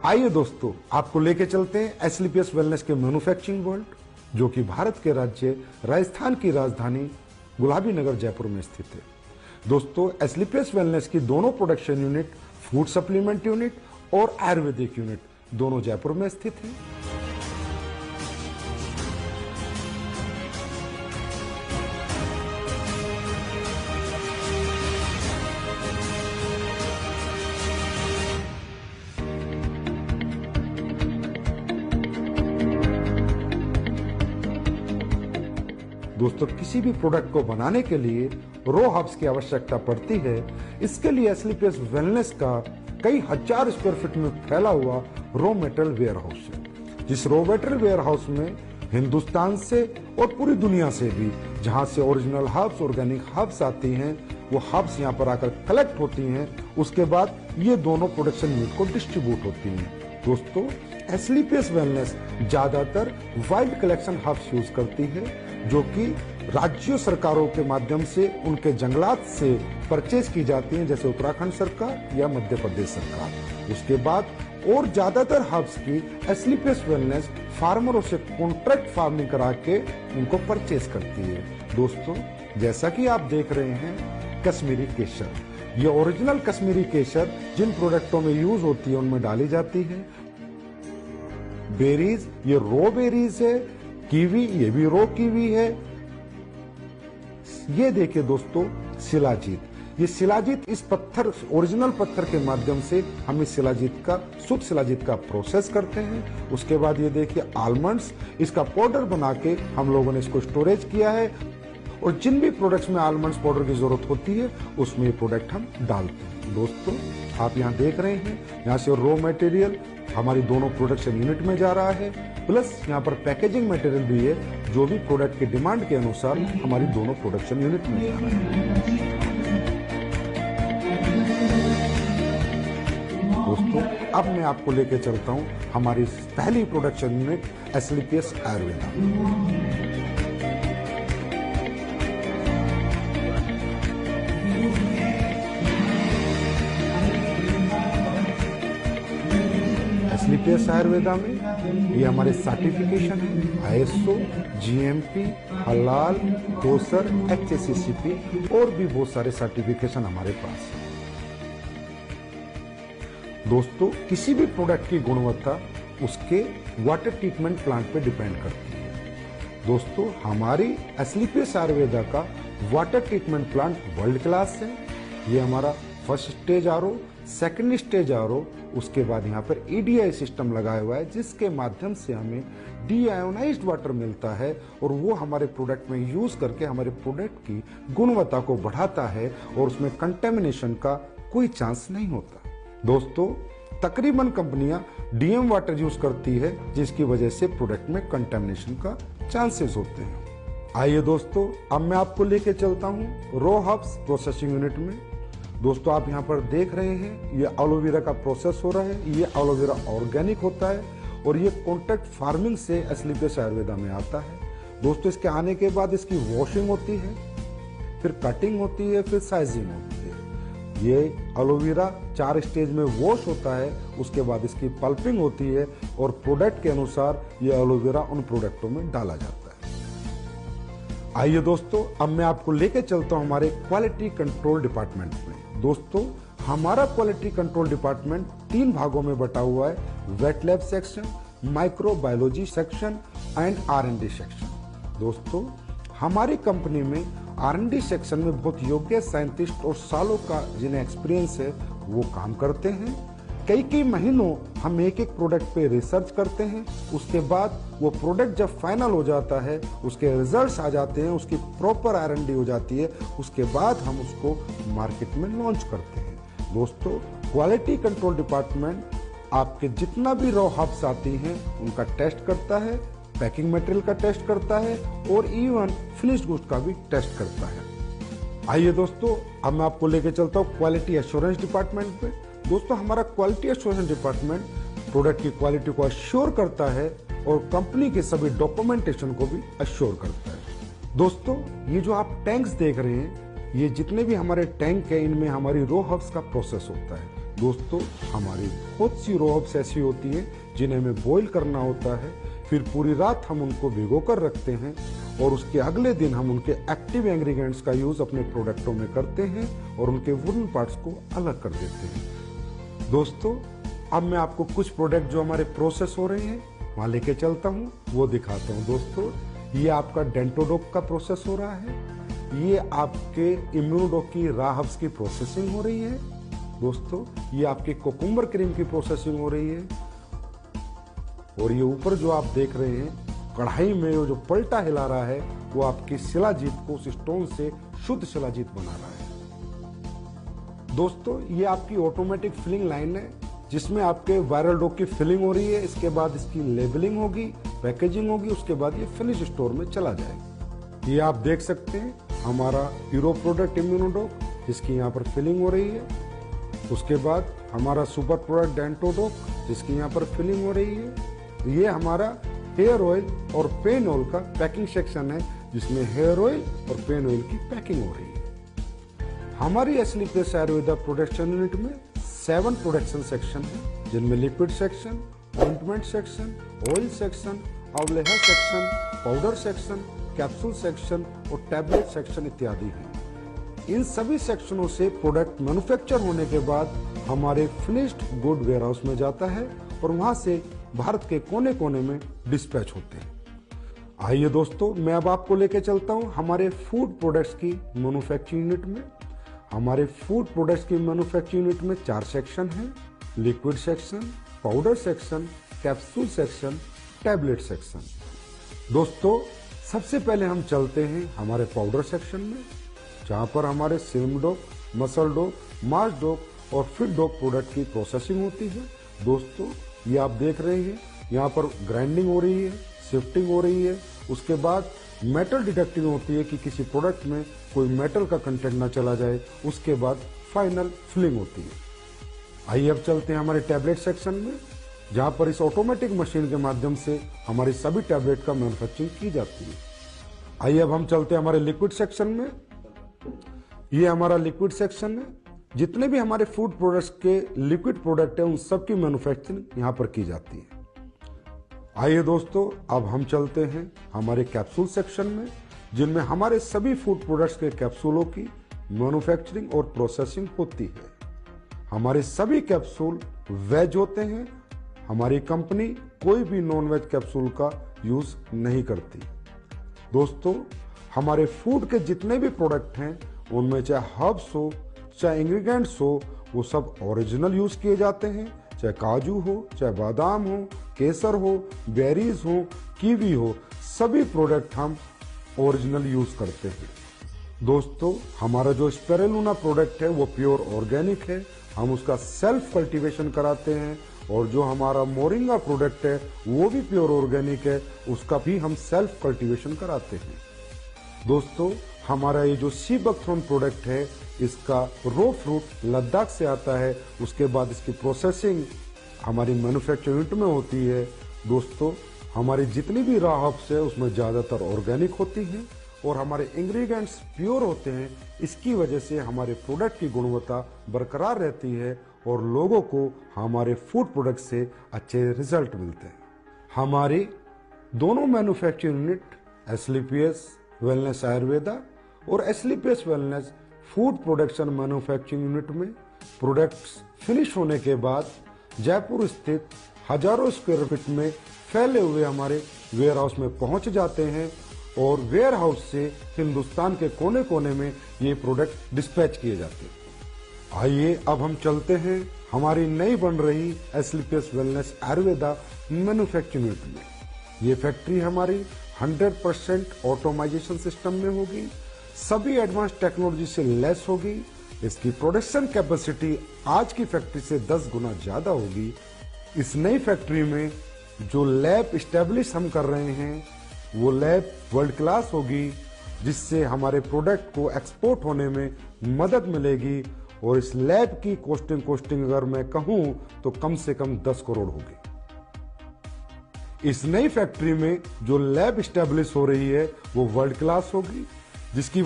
आइए दोस्तों, आपको लेके चलते हैं एसलीपीएस वेलनेस के मैन्युफैक्चरिंग वर्ल्ड, जो कि भारत के राज्य राजस्थान की राजधानी गुलाबी नगर जयपुर में स्थित है। दोस्तों, एसलीपीएस वेलनेस की दोनों production unit, food supplement unit और आयुर्वेदिक यूनिट दोनों जयपुर में स्थित है। दोस्तों, किसी भी प्रोडक्ट को बनाने के लिए रो हब्स की आवश्यकता पड़ती है। इसके लिए एसलीपीएस वेलनेस का कई हजार स्क्वायर फीट में फैला हुआ रो मेटेरियल वेयर हाउस है। जिस रो मेटेरियल वेयर हाउस में हिंदुस्तान से और पूरी दुनिया से भी जहां से ओरिजिनल हर्ब्स, ऑर्गेनिक हर्ब्स आती हैं, वो हर्ब्स यहाँ पर आकर कलेक्ट होती हैं। उसके बाद ये दोनों प्रोडक्शन यूनिट को डिस्ट्रीब्यूट होती हैं। दोस्तों, एसलीपीएस वेलनेस ज्यादातर वाइल्ड कलेक्शन हर्ब्स यूज करती है, जो कि राज्य सरकारों के माध्यम से उनके जंगलात से परचेज की जाती हैं, जैसे उत्तराखंड सरकार या मध्य प्रदेश सरकार। उसके बाद और ज्यादातर हर्ब्स की एसलीपीएस वेलनेस फार्मरों से कॉन्ट्रैक्ट फार्मिंग करा के उनको परचेज करती है। दोस्तों, जैसा कि आप देख रहे हैं, कश्मीरी केसर, ये ओरिजिनल कश्मीरी केसर जिन प्रोडक्टों में यूज होती है उनमें डाली जाती है। बेरीज, ये रो बेरीज है। कीवी, ये भी रो कीवी है। ये देखिए दोस्तों, शिलाजीत, ये शिलाजीत इस पत्थर, ओरिजिनल पत्थर के माध्यम से हम इस शिलाजीत का, शुद्ध शिलाजीत का प्रोसेस करते हैं। उसके बाद ये देखिए आलमंड्स, इसका पाउडर बना के हम लोगों ने इसको स्टोरेज किया है, और जिन भी प्रोडक्ट्स में आलमंड्स पाउडर की जरूरत होती है उसमें ये प्रोडक्ट हम डालते हैं। दोस्तों, आप यहाँ देख रहे हैं, यहाँ से रॉ मटेरियल हमारी दोनों प्रोडक्शन यूनिट में जा रहा है, प्लस यहाँ पर पैकेजिंग मटेरियल भी है, जो भी प्रोडक्ट की डिमांड के अनुसार हमारी दोनों प्रोडक्शन यूनिट में जा रहा है। दोस्तों, अब मैं आपको लेके चलता हूँ हमारी पहली प्रोडक्शन यूनिट एसलीपीएस आयुर्वेदा। एसलीपीएस आयुर्वेदा में ये हमारे सर्टिफिकेशन है, आईएसओ, जीएमपी, हलाल, कोसर, एचएसीसीपी और भी बहुत सारे सर्टिफिकेशन हमारे पास है। दोस्तों, किसी भी प्रोडक्ट की गुणवत्ता उसके वाटर ट्रीटमेंट प्लांट पे डिपेंड करती है। दोस्तों, हमारी एसलीपीएस आयुर्वेदा का water treatment plant world class है। ये हमारा first stage RO, second stage RO, उसके बाद यहाँ पर ईडीआई सिस्टम लगाया हुआ है, जिसके माध्यम से हमें डीआयोनाइज्ड वाटर मिलता है, और वो हमारे प्रोडक्ट में यूज करके हमारे प्रोडक्ट की गुणवत्ता को बढ़ाता है, और उसमें कंटेमिनेशन का कोई चांस नहीं होता। दोस्तों, तकरीबन कंपनियां डीएम वाटर यूज करती है, जिसकी वजह से प्रोडक्ट में कंटेमिनेशन का चांसेस होते हैं। आइए दोस्तों, अब मैं आपको लेके चलता हूँ रो हब्स प्रोसेसिंग यूनिट में। दोस्तों, आप यहाँ पर देख रहे हैं, ये एलोवेरा का प्रोसेस हो रहा है। ये एलोवेरा ऑर्गेनिक होता है, और ये कॉन्ट्रैक्ट फार्मिंग से एसलीपीएस आयुर्वेदा में आता है। दोस्तों, इसके आने के बाद इसकी वॉशिंग होती है, फिर कटिंग होती है, फिर साइजिंग होती है। ये एलोवेरा 4 स्टेज में वॉश होता है, उसके बाद इसकी पल्पिंग होती है, और प्रोडक्ट के अनुसार ये एलोवेरा उन प्रोडक्टों में डाला जाता है। आइए दोस्तों, अब मैं आपको लेके चलता हूं हमारे क्वालिटी कंट्रोल डिपार्टमेंट में। दोस्तों, हमारा क्वालिटी कंट्रोल डिपार्टमेंट 3 भागों में बटा हुआ है: wet lab section, microbiology section and R and D section. दोस्तों, हमारी कंपनी में आर&डी सेक्शन में बहुत योग्य साइंटिस्ट और सालों का जिन्हें एक्सपीरियंस है वो काम करते हैं। कई महीनों हम एक प्रोडक्ट पे रिसर्च करते हैं। उसके बाद वो प्रोडक्ट जब फाइनल हो जाता है, उसके रिजल्ट्स आ जाते हैं, उसकी प्रॉपर आर&डी हो जाती है, उसके बाद हम उसको मार्केट में लॉन्च करते हैं। दोस्तों, क्वालिटी कंट्रोल डिपार्टमेंट आपके जितना भी रॉ हब्स आती हैं उनका टेस्ट करता है, पैकिंग मटेरियल का टेस्ट करता है, और इवन फिनिश्ड गुड्स का भी टेस्ट करता है। आइए दोस्तों, अब मैं आपको लेके चलता हूँ क्वालिटी एश्योरेंस डिपार्टमेंट पे। दोस्तों, हमारा क्वालिटी एश्योरेंस डिपार्टमेंट प्रोडक्ट की क्वालिटी को अश्योर करता है, और कंपनी के सभी डॉक्यूमेंटेशन को भी अश्योर करता है। दोस्तों, ये जो आप टैंक्स देख रहे हैं, ये जितने भी हमारे टैंक है, इनमें हमारी रो हब्स का प्रोसेस होता है। दोस्तों हमारी बहुत सी रॉ हर्ब्स ऐसी होती हैं जिन्हें हमें बॉईल करना होता है, फिर पूरी रात हम उनको भिगो कर रखते हैं और उसके अगले दिन हम उनके एक्टिव इंग्रेडिएंट्स का यूज अपने प्रोडक्टों में करते हैं और उनके वुडन पार्ट्स को अलग कर देते हैं। दोस्तों अब मैं आपको कुछ प्रोडक्ट जो हमारे प्रोसेस हो रहे हैं वहां लेके चलता हूँ, वो दिखाता हूँ। दोस्तों ये आपका डेंटोडोक का प्रोसेस हो रहा है, ये आपके इम्यूनोडोक की रॉ हर्ब्स की प्रोसेसिंग हो रही है। दोस्तों ये आपकी कोकुम्बर क्रीम की प्रोसेसिंग हो रही है और ये ऊपर जो आप देख रहे हैं कढ़ाई में जो पलटा हिला रहा है वो आपकी शिलाजीत को उस स्टोन से शुद्ध शिलाजीत बना रहा है। दोस्तों ये आपकी ऑटोमेटिक फिलिंग लाइन है जिसमें आपके वायरल डो की फिलिंग हो रही है, इसके बाद इसकी लेबलिंग होगी, पैकेजिंग होगी, उसके बाद ये फिनिश स्टोर में चला जाएगा। ये आप देख सकते हैं हमारा हीरो प्रोडक्ट इम्यूनोडोक जिसकी यहाँ पर फिलिंग हो रही है, उसके बाद हमारा सुपर प्रोडक्ट डेंटोडोक जिसकी यहाँ पर फिलिंग हो रही है। ये हमारा हेयर ऑयल और पेन ऑयल का पैकिंग सेक्शन है जिसमें हेयर ऑयल और पेन ऑयल की पैकिंग हो रही है। हमारी एस्लीपियस आयुर्वेदा प्रोडक्शन यूनिट में 7 प्रोडक्शन सेक्शन है जिनमें liquid section, ointment section, oil section, अवलेहा section, powder section, capsule section और टैबलेट सेक्शन इत्यादि हैं। इन सभी सेक्शनों से प्रोडक्ट मैन्युफैक्चर होने के बाद हमारे फिनिश्ड गुड वेयरहाउस में जाता है और वहां से भारत के कोने कोने में डिस्पैच होते हैं। आइए दोस्तों मैं अब आपको लेके चलता हूं हमारे फूड प्रोडक्ट्स की मैन्युफैक्चरिंग यूनिट में। हमारे फूड प्रोडक्ट्स की मैन्युफैक्चरिंग यूनिट में 4 सेक्शन हैं, liquid section, powder section, capsule section, tablet section. दोस्तों सबसे पहले हम चलते हैं हमारे पाउडर सेक्शन में जहां पर हमारे सिल्म-डोक, मसल-डोक, मास-डोक और फिट-डोक प्रोडक्ट की प्रोसेसिंग होती है। दोस्तों ये आप देख रहे हैं यहाँ पर ग्राइंडिंग हो रही है, शिफ्टिंग हो रही है, उसके बाद मेटल डिटेक्टिंग होती है कि किसी प्रोडक्ट में कोई मेटल का कंटेंट ना चला जाए, उसके बाद फाइनल फिलिंग होती है। आइए अब चलते हैं हमारे टैबलेट सेक्शन में जहां पर इस ऑटोमेटिक मशीन के माध्यम से हमारी सभी टैबलेट का मैन्युफैक्चरिंग की जाती है। आइए अब हम चलते हैं हमारे लिक्विड सेक्शन में। ये हमारा लिक्विड सेक्शन है, जितने भी हमारे फूड प्रोडक्ट्स के लिक्विड प्रोडक्ट है उन सब की मैन्युफैक्चरिंग यहाँ पर की जाती है। आइए दोस्तों अब हम चलते हैं हमारे कैप्सूल सेक्शन में जिनमें हमारे सभी फूड प्रोडक्ट्स के कैप्सूलों की मैन्युफैक्चरिंग और प्रोसेसिंग होती है। हमारे सभी कैप्सूल वेज होते हैं, हमारी कंपनी कोई भी नॉन वेज कैप्सूल का यूज नहीं करती। दोस्तों हमारे फूड के जितने भी प्रोडक्ट हैं उनमें चाहे हर्ब्स हो चाहे इंग्रेडिएंट्स हो वो सब ओरिजिनल यूज किए जाते हैं, चाहे काजू हो, चाहे बादाम हो, केसर हो, बेरीज हो, कीवी हो, सभी प्रोडक्ट हम ओरिजिनल यूज करते हैं। दोस्तों हमारा जो स्पिरुलिना प्रोडक्ट है वो प्योर ऑर्गेनिक है, हम उसका सेल्फ कल्टीवेशन कराते हैं और जो हमारा मोरिंगा प्रोडक्ट है वो भी प्योर ऑर्गेनिक है, उसका भी हम सेल्फ कल्टीवेशन कराते हैं। दोस्तों हमारा ये जो सी बकथ्रोन प्रोडक्ट है इसका रो फ्रूट लद्दाख से आता है, उसके बाद इसकी प्रोसेसिंग हमारी मैन्युफैक्चरिंग यूनिट में होती है। दोस्तों हमारी जितनी भी रॉ हर्ब्स है उसमें ज़्यादातर ऑर्गेनिक होती हैं और हमारे इंग्रेडिएंट्स प्योर होते हैं, इसकी वजह से हमारे प्रोडक्ट की गुणवत्ता बरकरार रहती है और लोगों को हमारे फूड प्रोडक्ट से अच्छे रिजल्ट मिलते हैं। हमारी दोनों manufacturing unit Asclepius Wellness Ayurveda और Asclepius Wellness food production manufacturing unit में प्रोडक्ट्स फिनिश होने के बाद जयपुर स्थित हजारों स्क्वायर फीट में फैले हुए हमारे वेयर हाउस में पहुंच जाते हैं और वेयर हाउस से हिंदुस्तान के कोने कोने में ये प्रोडक्ट डिस्पैच किए जाते हैं। आइए अब हम चलते हैं हमारी नई बन रही एस्लीपियस वेलनेस आयुर्वेदा मैन्युफैक्चरिंग यूनिट में। ये फैक्ट्री हमारी 100% ऑटोमाइजेशन सिस्टम में होगी, सभी एडवांस टेक्नोलॉजी से लेस होगी। इसकी प्रोडक्शन कैपेसिटी आज की फैक्ट्री से 10 गुना ज्यादा होगी। इस नई फैक्ट्री में जो लैब इस्टेब्लिश हम कर रहे हैं वो लैब वर्ल्ड क्लास होगी, जिससे हमारे प्रोडक्ट को एक्सपोर्ट होने में मदद मिलेगी और इस लैब की कॉस्टिंग अगर मैं कहूं तो कम से कम 10 करोड़ होगी। इस नई फैक्ट्री में जो लैब इस्टेब्लिश हो रही है वो वर्ल्ड क्लास होगी, जिसकी